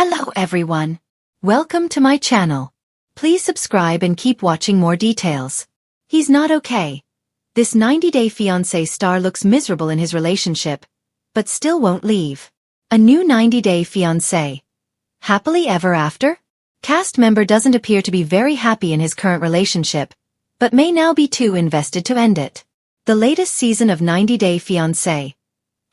Hello everyone. Welcome to my channel. Please subscribe and keep watching more details. He's not okay. This 90-Day Fiancé star looks miserable in his relationship, but still won't leave. A new 90-Day Fiancé. Happily ever after? Cast member doesn't appear to be very happy in his current relationship, but may now be too invested to end it. The latest season of 90-Day Fiancé.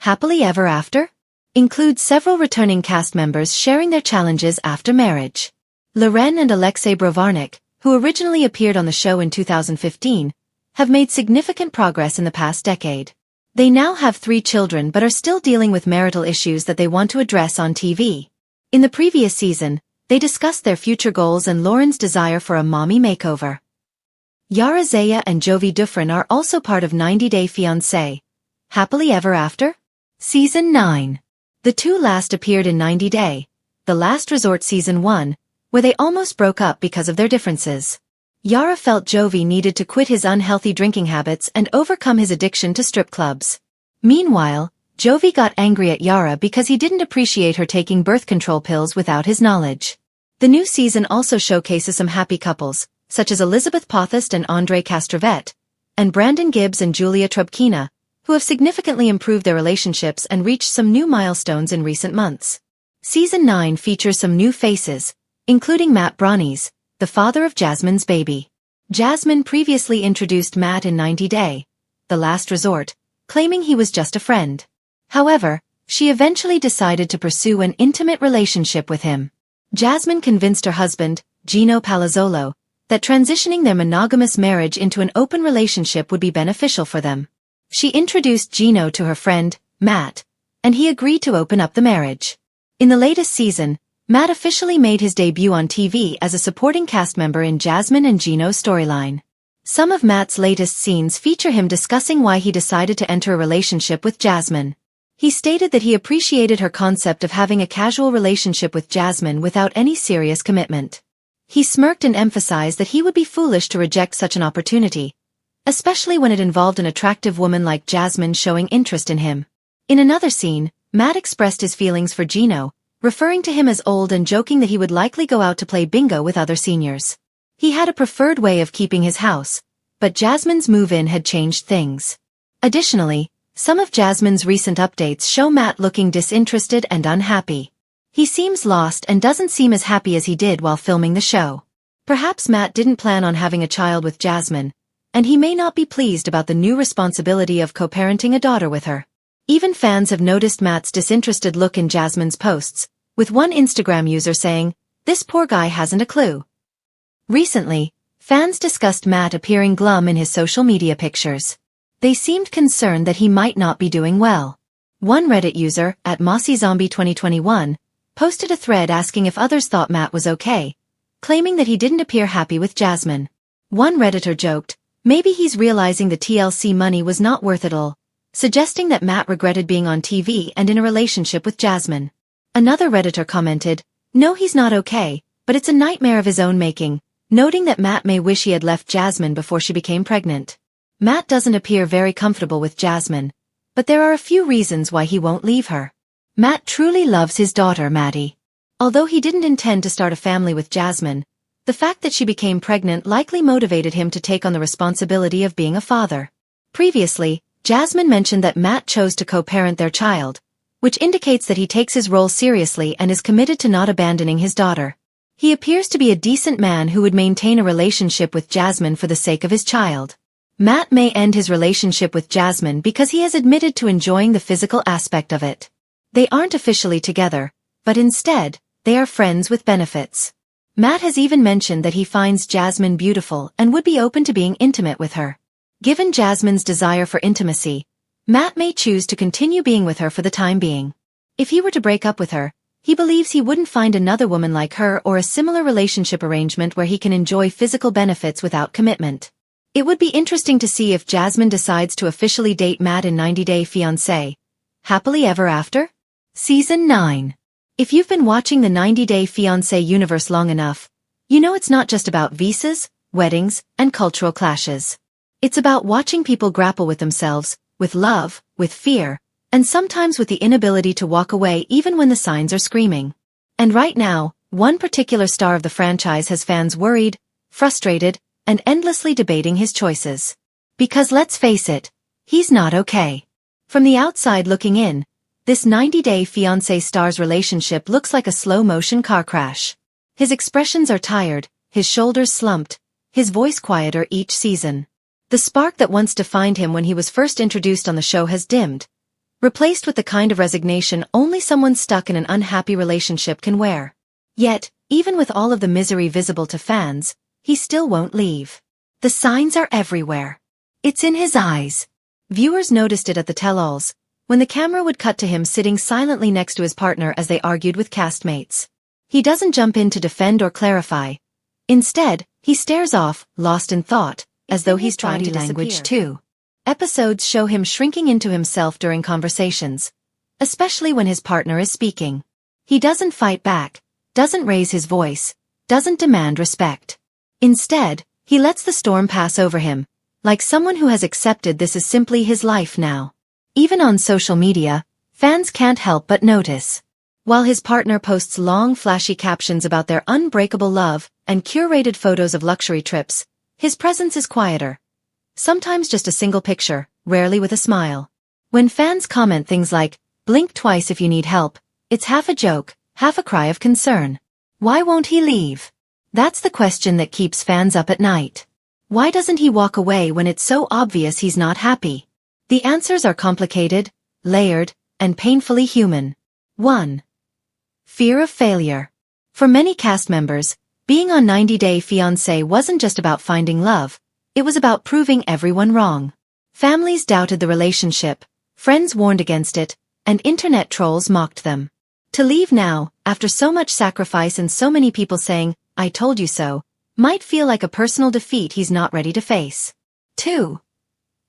Happily ever after? Includes several returning cast members sharing their challenges after marriage. Loren and Alexei Brovarnik, who originally appeared on the show in 2015, have made significant progress in the past decade. They now have 3 children but are still dealing with marital issues that they want to address on TV. In the previous season, they discussed their future goals and Loren's desire for a mommy makeover. Yara Zaya and Jovi Dufresne are also part of 90-Day Fiancé. Happily ever after? Season 9. The two last appeared in 90-Day, The Last Resort Season 1, where they almost broke up because of their differences. Yara felt Jovi needed to quit his unhealthy drinking habits and overcome his addiction to strip clubs. Meanwhile, Jovi got angry at Yara because he didn't appreciate her taking birth control pills without his knowledge. The new season also showcases some happy couples, such as Elizabeth Pothast and Andre Castrovet, and Brandon Gibbs and Julia Trubkina, who have significantly improved their relationships and reached some new milestones in recent months. Season 9 features some new faces, including Matt Bronies, the father of Jasmine's baby. Jasmine previously introduced Matt in 90-Day, The Last Resort, claiming he was just a friend. However, she eventually decided to pursue an intimate relationship with him. Jasmine convinced her husband, Gino Palazzolo, that transitioning their monogamous marriage into an open relationship would be beneficial for them. She introduced Gino to her friend, Matt, and he agreed to open up the marriage. In the latest season, Matt officially made his debut on TV as a supporting cast member in Jasmine and Gino's storyline. Some of Matt's latest scenes feature him discussing why he decided to enter a relationship with Jasmine. He stated that he appreciated her concept of having a casual relationship with Jasmine without any serious commitment. He smirked and emphasized that he would be foolish to reject such an opportunity, especially when it involved an attractive woman like Jasmine showing interest in him. In another scene, Matt expressed his feelings for Gino, referring to him as old and joking that he would likely go out to play bingo with other seniors. He had a preferred way of keeping his house, but Jasmine's move-in had changed things. Additionally, some of Jasmine's recent updates show Matt looking disinterested and unhappy. He seems lost and doesn't seem as happy as he did while filming the show. Perhaps Matt didn't plan on having a child with Jasmine, and he may not be pleased about the new responsibility of co-parenting a daughter with her. Even fans have noticed Matt's disinterested look in Jasmine's posts, with one Instagram user saying, "This poor guy hasn't a clue." Recently, fans discussed Matt appearing glum in his social media pictures. They seemed concerned that he might not be doing well. One Reddit user, @MossyZombie2021, posted a thread asking if others thought Matt was okay, claiming that he didn't appear happy with Jasmine. One Redditor joked, "Maybe he's realizing the TLC money was not worth it all," suggesting that Matt regretted being on TV and in a relationship with Jasmine. Another Redditor commented, "No, he's not okay, but it's a nightmare of his own making," noting that Matt may wish he had left Jasmine before she became pregnant. Matt doesn't appear very comfortable with Jasmine, but there are a few reasons why he won't leave her. Matt truly loves his daughter Maddie. Although he didn't intend to start a family with Jasmine, the fact that she became pregnant likely motivated him to take on the responsibility of being a father. Previously, Jasmine mentioned that Matt chose to co-parent their child, which indicates that he takes his role seriously and is committed to not abandoning his daughter. He appears to be a decent man who would maintain a relationship with Jasmine for the sake of his child. Matt may end his relationship with Jasmine because he has admitted to enjoying the physical aspect of it. They aren't officially together, but instead, they are friends with benefits. Matt has even mentioned that he finds Jasmine beautiful and would be open to being intimate with her. Given Jasmine's desire for intimacy, Matt may choose to continue being with her for the time being. If he were to break up with her, he believes he wouldn't find another woman like her or a similar relationship arrangement where he can enjoy physical benefits without commitment. It would be interesting to see if Jasmine decides to officially date Matt in 90-Day Fiancé. Happily ever after? Season 9. If you've been watching the 90-Day Fiancé universe long enough, you know it's not just about visas, weddings, and cultural clashes. It's about watching people grapple with themselves, with love, with fear, and sometimes with the inability to walk away even when the signs are screaming. And right now, one particular star of the franchise has fans worried, frustrated, and endlessly debating his choices. Because let's face it, he's not okay. From the outside looking in, this 90-day fiancé star's relationship looks like a slow-motion car crash. His expressions are tired, his shoulders slumped, his voice quieter each season. The spark that once defined him when he was first introduced on the show has dimmed, replaced with the kind of resignation only someone stuck in an unhappy relationship can wear. Yet, even with all of the misery visible to fans, he still won't leave. The signs are everywhere. It's in his eyes. Viewers noticed it at the tell-alls, when the camera would cut to him sitting silently next to his partner as they argued with castmates. He doesn't jump in to defend or clarify. Instead, he stares off, lost in thought, as though he's trying to language too. Episodes show him shrinking into himself during conversations, especially when his partner is speaking. He doesn't fight back, doesn't raise his voice, doesn't demand respect. Instead, he lets the storm pass over him, like someone who has accepted this is simply his life now. Even on social media, fans can't help but notice. While his partner posts long flashy captions about their unbreakable love and curated photos of luxury trips, his presence is quieter. Sometimes just a single picture, rarely with a smile. When fans comment things like, "Blink twice if you need help," it's half a joke, half a cry of concern. Why won't he leave? That's the question that keeps fans up at night. Why doesn't he walk away when it's so obvious he's not happy? The answers are complicated, layered, and painfully human. 1. Fear of failure. For many cast members, being on 90-Day Fiancé wasn't just about finding love, it was about proving everyone wrong. Families doubted the relationship, friends warned against it, and internet trolls mocked them. To leave now, after so much sacrifice and so many people saying, "I told you so," might feel like a personal defeat he's not ready to face. 2.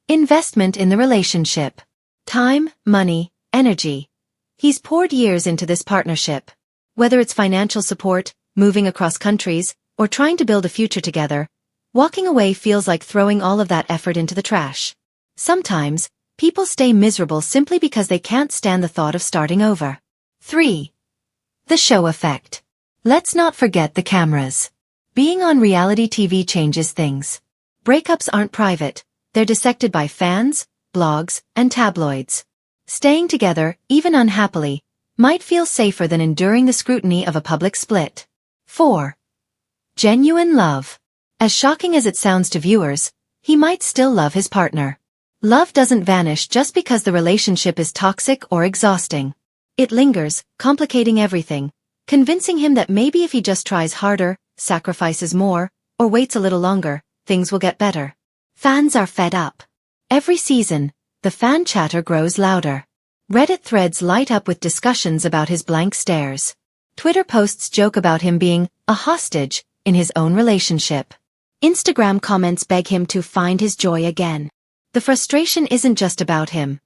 Investment in the relationship. Time, money, energy. He's poured years into this partnership. Whether it's financial support, moving across countries, or trying to build a future together, walking away feels like throwing all of that effort into the trash. Sometimes, people stay miserable simply because they can't stand the thought of starting over. 3. The show effect. Let's not forget the cameras. Being on reality TV changes things. Breakups aren't private, they're dissected by fans, blogs, and tabloids. Staying together, even unhappily, might feel safer than enduring the scrutiny of a public split. 4. Genuine love. As shocking as it sounds to viewers, he might still love his partner. Love doesn't vanish just because the relationship is toxic or exhausting. It lingers, complicating everything, convincing him that maybe if he just tries harder, sacrifices more, or waits a little longer, things will get better. Fans are fed up. Every season, the fan chatter grows louder. Reddit threads light up with discussions about his blank stares. Twitter posts joke about him being a hostage in his own relationship. Instagram comments beg him to find his joy again. The frustration isn't just about him.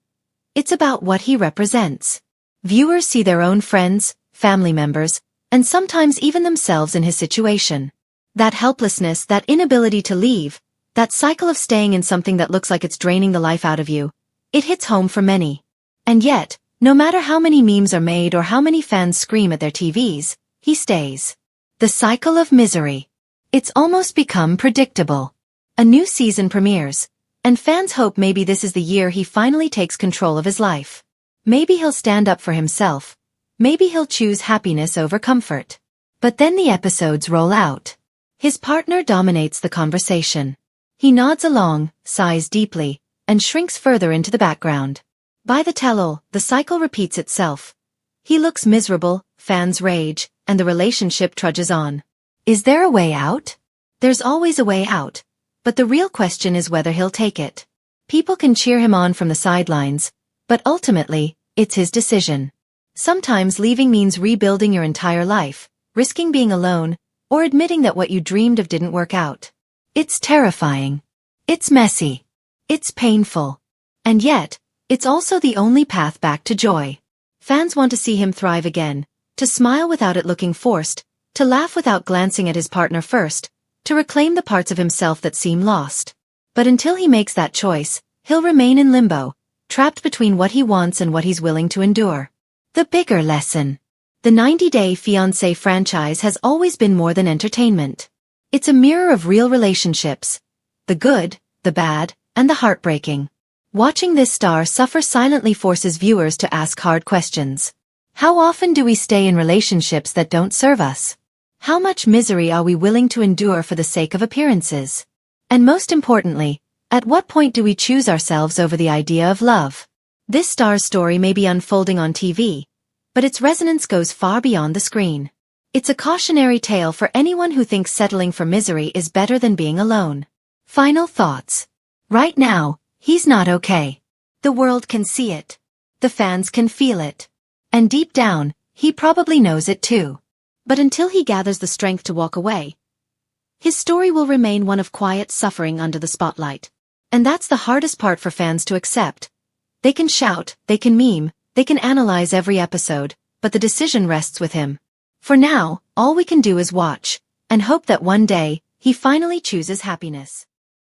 It's about what he represents. Viewers see their own friends, family members, and sometimes even themselves in his situation. That helplessness, that inability to leave, that cycle of staying in something that looks like it's draining the life out of you, it hits home for many. And yet, no matter how many memes are made or how many fans scream at their TVs, he stays. The cycle of misery. It's almost become predictable. A new season premieres, and fans hope maybe this is the year he finally takes control of his life. Maybe he'll stand up for himself. Maybe he'll choose happiness over comfort. But then the episodes roll out. His partner dominates the conversation. He nods along, sighs deeply, and shrinks further into the background. By the tell-all, the cycle repeats itself. He looks miserable, fans rage, and the relationship trudges on. Is there a way out? There's always a way out, but the real question is whether he'll take it. People can cheer him on from the sidelines, but ultimately, it's his decision. Sometimes leaving means rebuilding your entire life, risking being alone, or admitting that what you dreamed of didn't work out. It's terrifying. It's messy. It's painful. And yet, it's also the only path back to joy. Fans want to see him thrive again, to smile without it looking forced, to laugh without glancing at his partner first, to reclaim the parts of himself that seem lost. But until he makes that choice, he'll remain in limbo, trapped between what he wants and what he's willing to endure. The bigger lesson. The 90-Day Fiancé franchise has always been more than entertainment. It's a mirror of real relationships. The good, the bad, and the heartbreaking. Watching this star suffer silently forces viewers to ask hard questions. How often do we stay in relationships that don't serve us? How much misery are we willing to endure for the sake of appearances? And most importantly, at what point do we choose ourselves over the idea of love? This star's story may be unfolding on TV, but its resonance goes far beyond the screen. It's a cautionary tale for anyone who thinks settling for misery is better than being alone. Final thoughts. Right now, he's not okay. The world can see it. The fans can feel it. And deep down, he probably knows it too. But until he gathers the strength to walk away, his story will remain one of quiet suffering under the spotlight. And that's the hardest part for fans to accept. They can shout, they can meme, they can analyze every episode, but the decision rests with him. For now, all we can do is watch, and hope that one day, he finally chooses happiness.